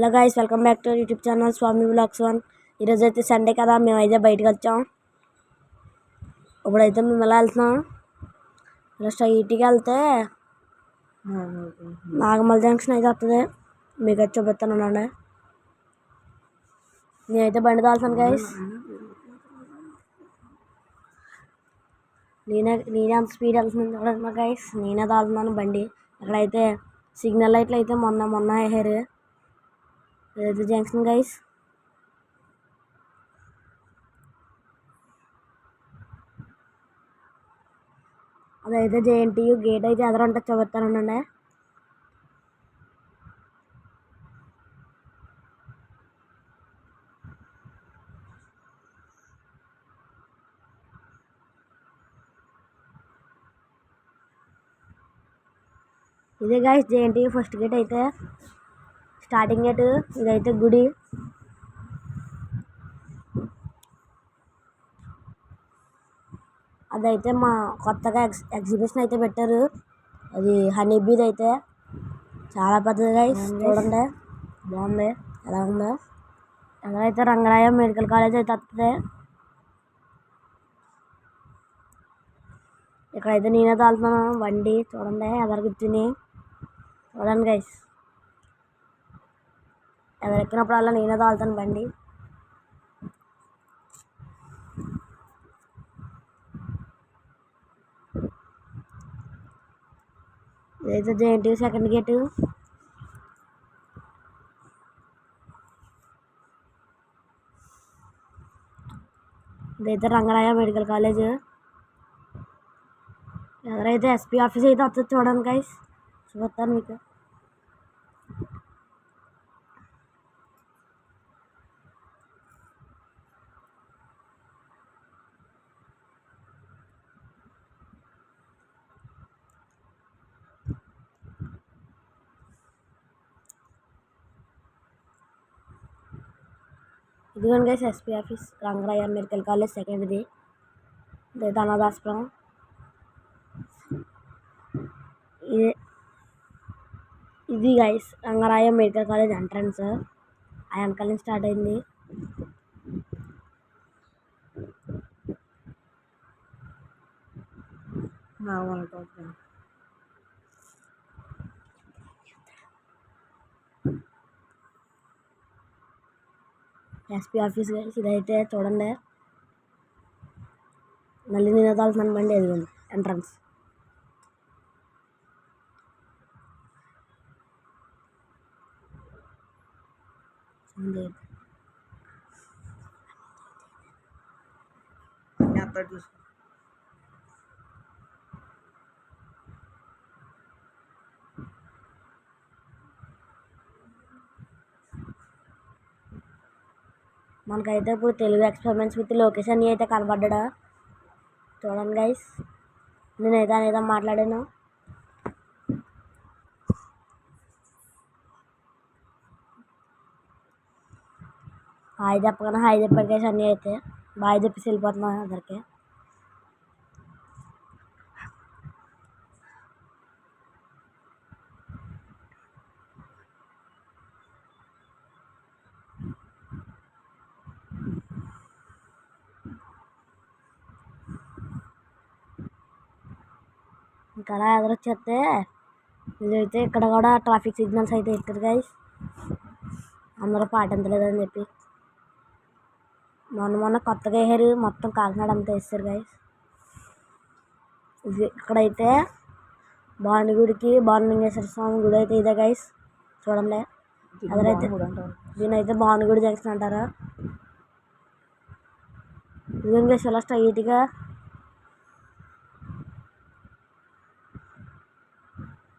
Hello guys, welcome back to YouTube channel Swami vlogs 1. ఈరోజు అయితే Sunday కదా, మేమైతే బయటకు వచ్చాం. ఇప్పుడైతే మేము ఎలా వెళ్తున్నాం, ఇలా స్ట్రైట్గా వెళ్తే నాగమల్ జంక్షన్ అయితే వస్తుంది. మీకు అయితే చూపిస్తాను. నేనైతే బండి తాగుతాను గైస్. నేనే అంత స్పీడ్ వెళ్తున్నాను గైస్. నేనే తాగుతున్నాను బండి. అక్కడైతే సిగ్నల్ లైట్లు అయితే మొన్న వేసారు. ఇదైతే జంక్షన్ గైస్. అదైతే జేఎన్టీయూ గేట్ అయితే ఎదురంటే చూపిస్తానండి. ఇదే గైస్ జేఎన్టీయూ ఫస్ట్ గేట్ అయితే స్టార్టింగ్ గేట్. ఇదైతే గుడి. అదైతే మా కొత్తగా ఎగ్జిబిషన్ అయితే పెట్టారు. అది హనీబీది అయితే చాలా పెద్దది గైస్. చూడండి బాగుంది ఎలా ఉందో. ఎక్కడైతే రంగరాయ మెడికల్ కాలేజ్ అయితే వస్తుంది. ఇక్కడైతే నేనే తాగుతున్నాను బండి. చూడండి ఎదరు కూర్చుని. చూడండి గైస్, ఎక్కడినప్పుడల్లా నేనే తాగుతాను బండి. ఇదైతే జేఎన్టీయూ సెకండ్ గేటు. ఇదైతే రంగరాయ మెడికల్ కాలేజ్. ఎవరైతే ఎస్పీ ఆఫీస్ అయితే వస్తుంది చూడండి గైస్. చూపిస్తాను మీకు. ఇదిగోండి guys SP office, Rangaraya medical college సెకండ్ది. ఇదైతే అనాథాశ్రమం. ఇది guys Rangaraya medical college entrance. ఆ వెనకాల నుంచి స్టార్ట్ అయింది. SP office guys. ఇదైతే చూడండి మళ్ళీ నేను తాగుతున్నాను బండి. ఎదుగుంది ఎంట్రన్స్. మనకైతే ఇప్పుడు తెలుగు ఎక్స్పెరిమెంట్స్ విత్ లొకేషన్ అయితే కనబడ్డా. చూడండి గైస్, నేనైతే అనేదో మాట్లాడాను. హాయ్ చెప్పగానే హాయ్ చెప్పాడు గైస్. అన్నీ అయితే బాయ్ చెప్పేసి వెళ్ళిపోతున్నాను అందరికి. ఇంకా అలా ఎదురొచ్చేస్తే ఇదైతే ఇక్కడ కూడా ట్రాఫిక్ సిగ్నల్స్ అయితే ఇస్తారు గైస్. అందరూ పాటించలేదని చెప్పి మొన్న కొత్తగా వేసారు. మొత్తం కాకినాడ అంతా వేస్తారు గైస్. ఇది ఇక్కడైతే భానులింగేశ్వర స్వామి గుడి అయితే ఇదే గైస్. చూడండి అదరైతే దీనైతే భానుగుడి జంక్షన్ అంటారా. ఇదేం గైస్ ఇలా స్ట్రైట్గా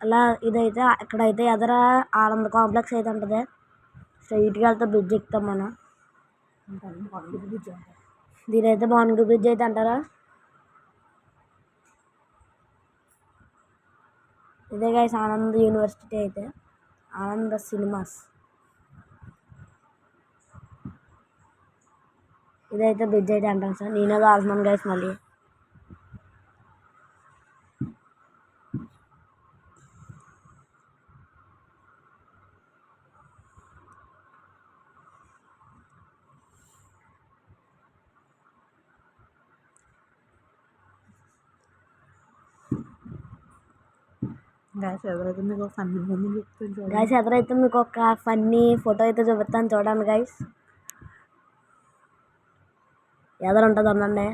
అలా ఇదైతే ఇక్కడైతే ఎదర ఆనంద్ కాంప్లెక్స్ అయితే ఉంటుంది. స్ట్రైట్గా వెళ్తే బ్రిడ్జ్ ఎక్కుతాం మనం. దీనైతే భానుగుడి బ్రిడ్జ్ అయితే అంటారా. ఇదే గైస్ ఆనంద్ యూనివర్సిటీ అయితే ఆనంద్ సినిమాస్. ఇదైతే బ్రిడ్జ్ అయితే అంటాను సార్. నేనే తాగుతున్నాను గైస్ మళ్ళీ. గైస్ ఎదురైతే మీకు ఒక ఫన్నీ ఫోటో అయితే చూపిస్తాను చూడండి గైస్. ఎదురు ఉంటుంది ఉండండి.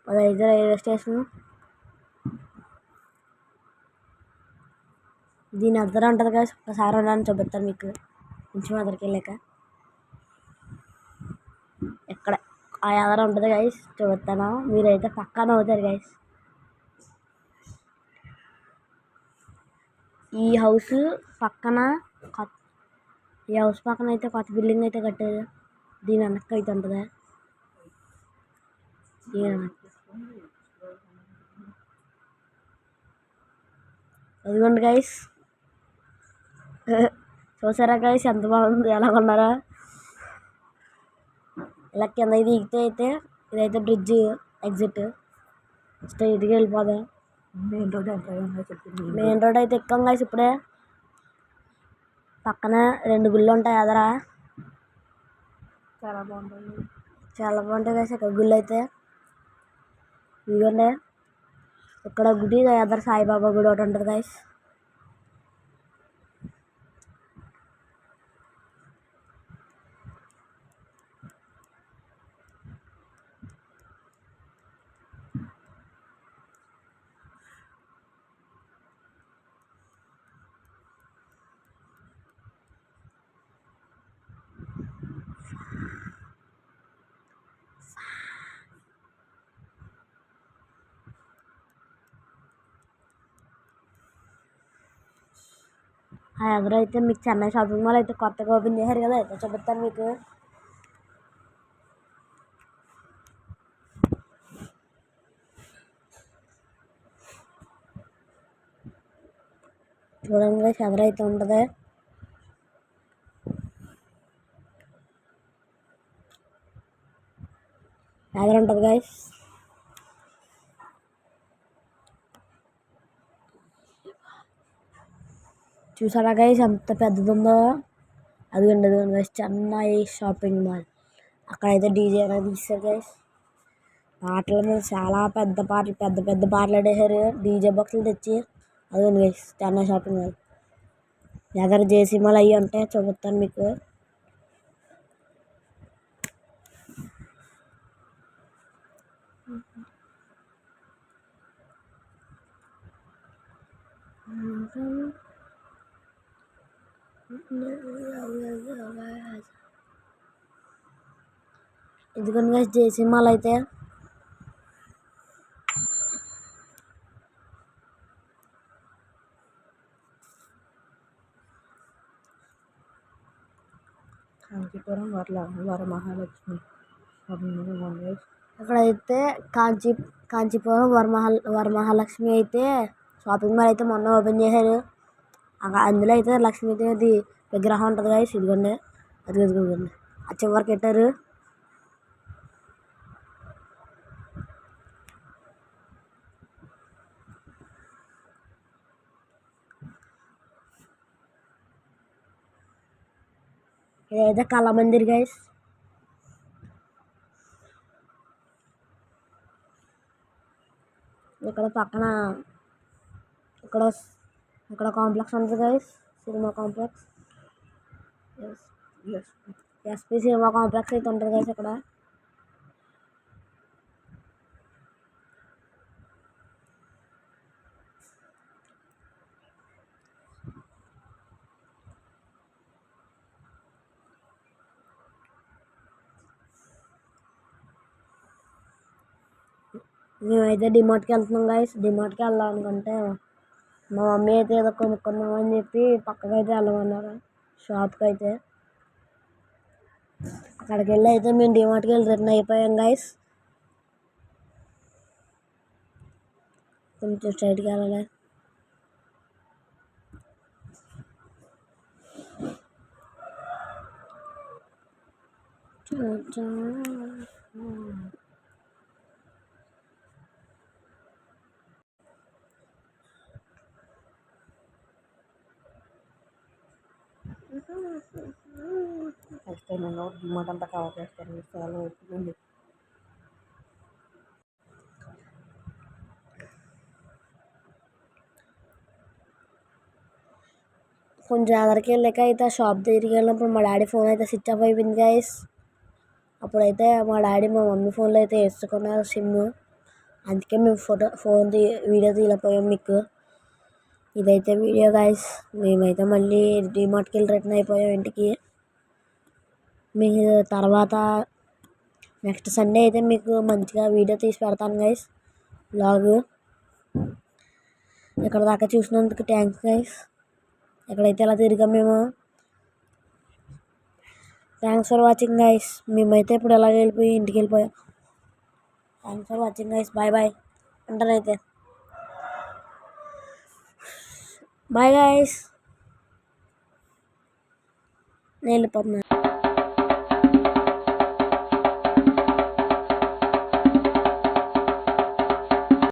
అదైతే రైల్వే స్టేషన్. దీని ఎదురు ఉంటుంది గైస్. ఒకసారి ఉండండి చూపిస్తాను మీకు. కొంచెం ఎదురుకి వెళ్ళాక ఎక్కడ ఆ ఎదురు ఉంటుంది గైస్ చూపిస్తాను. మీరైతే పక్కా నవ్వుతారు గైస్. ఈ హౌస్ పక్కన ఈ హౌస్ పక్కన అయితే కొత్త బిల్డింగ్ అయితే కట్టారు. దీని వెనక్కి అయితే ఉంటుంది. అదిగోండి గైస్. చూసారా గైస్ ఎంత బాగుంది, ఎలా ఉన్నారా? ఇలా కింద దిగితే అయితే ఇదైతే బ్రిడ్జ్ ఎగ్జిట్. స్ట్రైట్గా వెళ్ళిపోదా. మెయిన్ రోడ్ అయితే ఎక్కాం గైస్ ఇప్పుడే. పక్కన 2 గుళ్ళు ఉంటాయి ఎదరా. చాలా బాగుంటాయి గైస్ ఇక్కడ గుళ్ళు అయితే. ఇదిగోండి ఇక్కడ గుడి ఎదర సాయిబాబా గుడి ఒకటి ఉంటుంది గైస్. ఆ ఎదురైతే మీకు చెన్నై షాపింగ్ మాల్ అయితే కొత్తగా ఓపెన్ చేశారు కదా, అయితే చూపిస్తాను మీకు. చూడండి ఎదురైతే ఉంటుంది. ఎదురు ఉంటుంది గైస్. చూసారా గైస్ ఎంత పెద్దది ఉందో. అదిగోండి గైస్ చెన్నై షాపింగ్ మాల్. అక్కడైతే డీజే అనేది తీస్తారు గైస్. పాటల మీద చాలా పెద్ద పెద్ద పాటలు ఆడేశారు డీజే బాక్సులు తెచ్చి. అదిగోండి గైస్ చెన్నై షాపింగ్ మాల్. ఎదరు జేసీ మాల్ అయ్యి ఉంటాయి చూపిస్తాను మీకు. ఇదిగోండి గైస్ జేసీ మాల్ అయితే. కాంచీపురం వరమహాలక్ష్మి అక్కడైతే కాంచీపురం వరమహాలక్ష్మి అయితే షాపింగ్ మాల్ అయితే మొన్న ఓపెన్ చేశారు. అందులో అయితే లక్ష్మీదేవి విగ్రహం ఉంటుంది గైస్. ఇదిగోండి ఇదిగోండి ఆ చివరికి పెట్టారు. ఇదైతే కళామందిర్ గైస్. ఇక్కడ పక్కన ఇక్కడ కాంప్లెక్స్ ఉంటుంది guys. Cinema complex. SP cinema complex అయితే ఉంటుంది గైస్ ఇక్కడ. మేమైతే డిమార్ట్కి వెళ్తున్నాం గైస్. డిమార్ట్కి వెళ్ళాలనుకుంటే మా మమ్మీ అయితే ఏదో కొనుక్కుందామని చెప్పి పక్కకి అయితే వెళ్ళమన్నారు షాప్కి అయితే. అక్కడికి వెళ్ళి అయితే మేము డిమార్ట్కి వెళ్ళి రిటర్న్ అయిపోయాం గైస్. కొంచెం స్ట్రైట్గా వెళ్ళాలి. డిమార్ట్ అంతా కవర్ చేస్తారు. చాలా అవుతుంది. కొంచెం ఎదరికి వెళ్ళాక అయితే ఆ షాప్ దగ్గరికి వెళ్ళినప్పుడు మా డాడీ ఫోన్ అయితే స్విచ్ ఆఫ్ అయిపోయింది గైస్. అప్పుడైతే మా డాడీ మా మమ్మీ ఫోన్లో అయితే వేసుకున్నారు సిమ్. అందుకే మేము వీడియో తీయలేకపోయాం మీకు. ఇదైతే వీడియో గైస్. మేమైతే మళ్ళీ డిమార్ట్కి వెళ్ళి రిటర్న్ అయిపోయాం ఇంటికి. మీకు తర్వాత నెక్స్ట్ సండే అయితే మీకు మంచిగా వీడియో తీసి పెడతాను గైస్, వ్లాగ్. ఇక్కడ దాకా చూసినందుకు థ్యాంక్స్ గైస్. ఎక్కడైతే ఎలా తిరిగాం మేము. Thanks for watching guys. మేమైతే ఇప్పుడు ఎలాగ వెళ్ళిపోయి ఇంటికి వెళ్ళిపోయాం. Thanks for watching guys. Bye bye అంటారైతే. Bye guys. నేను వెళ్ళిపోతున్నాను.